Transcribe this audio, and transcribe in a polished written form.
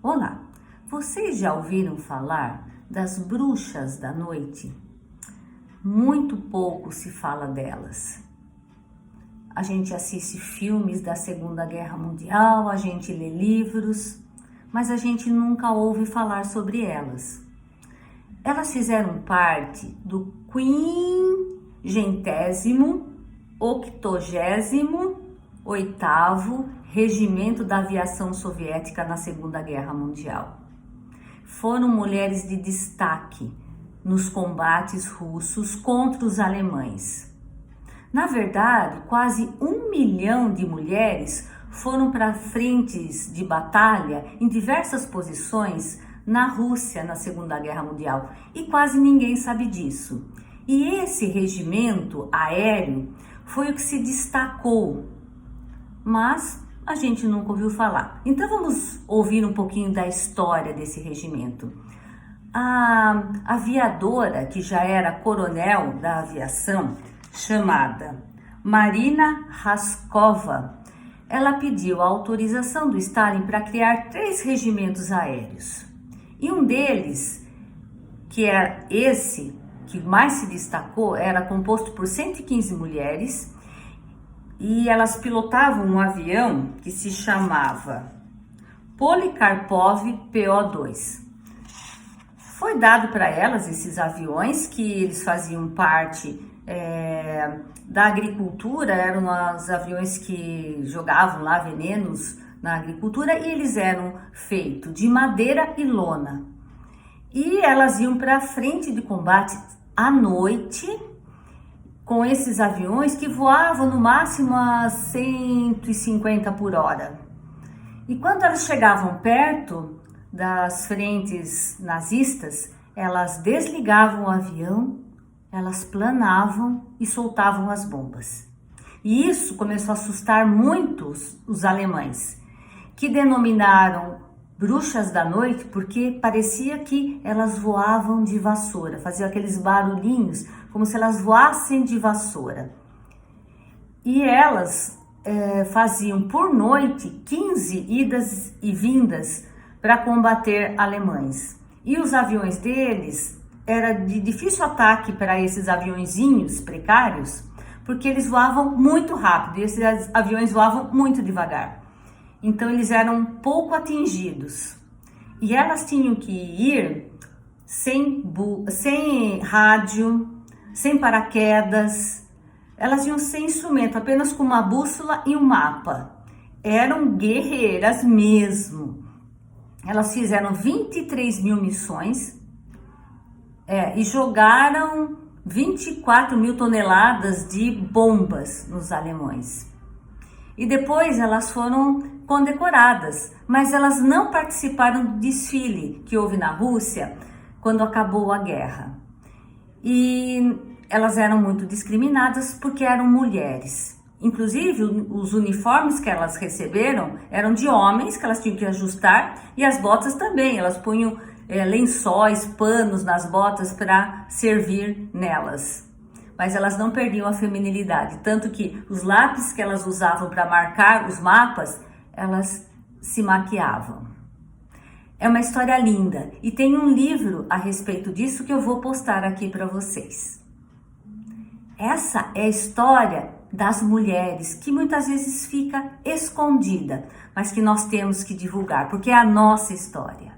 Olá, vocês já ouviram falar das bruxas da noite? Muito pouco se fala delas. A gente assiste filmes da Segunda Guerra Mundial, a gente lê livros, mas a gente nunca ouve falar sobre elas. Elas fizeram parte do 588º Regimento da Aviação Soviética na Segunda Guerra Mundial. Foram mulheres de destaque nos combates russos contra os alemães. Na verdade, quase 1 milhão de mulheres foram para frentes de batalha em diversas posições na Rússia na Segunda Guerra Mundial e quase ninguém sabe disso. E esse regimento aéreo foi o que se destacou, mas a gente nunca ouviu falar. Então vamos ouvir um pouquinho da história desse regimento. A aviadora, que já era coronel da aviação, chamada Marina Raskova, ela pediu a autorização do Stalin para criar 3 regimentos aéreos. E um deles, que era esse que mais se destacou, era composto por 115 mulheres, e elas pilotavam um avião que se chamava Polikarpov PO-2. Foi dado para elas esses aviões, que eles faziam parte da agricultura, eram os aviões que jogavam lá venenos na agricultura, e eles eram feitos de madeira e lona. E elas iam para a frente de combate à noite, com esses aviões que voavam no máximo a 150 por hora. E quando elas chegavam perto das frentes nazistas, elas desligavam o avião, elas planavam e soltavam as bombas. E isso começou a assustar muito os alemães, que denominaram bruxas da noite porque parecia que elas voavam de vassoura, faziam aqueles barulhinhos como se elas voassem de vassoura. E elas faziam por noite 15 idas e vindas para combater alemães. E os aviões deles era de difícil ataque para esses aviõezinhos precários, porque eles voavam muito rápido e esses aviões voavam muito devagar. Então eles eram pouco atingidos. E elas tinham que ir sem rádio, sem paraquedas. Elas iam sem instrumento, apenas com uma bússola e um mapa. Eram guerreiras mesmo. Elas fizeram 23 mil missões e jogaram 24 mil toneladas de bombas nos alemães. E depois elas foram condecoradas, mas elas não participaram do desfile que houve na Rússia quando acabou a guerra. E elas eram muito discriminadas porque eram mulheres. Inclusive, os uniformes que elas receberam eram de homens, que elas tinham que ajustar, e as botas também. Elas punham lençóis, panos nas botas para servir nelas. Mas elas não perdiam a feminilidade, tanto que os lápis que elas usavam para marcar os mapas, elas se maquiavam. É uma história linda e tem um livro a respeito disso que eu vou postar aqui para vocês. Essa é a história das mulheres, que muitas vezes fica escondida, mas que nós temos que divulgar, porque é a nossa história.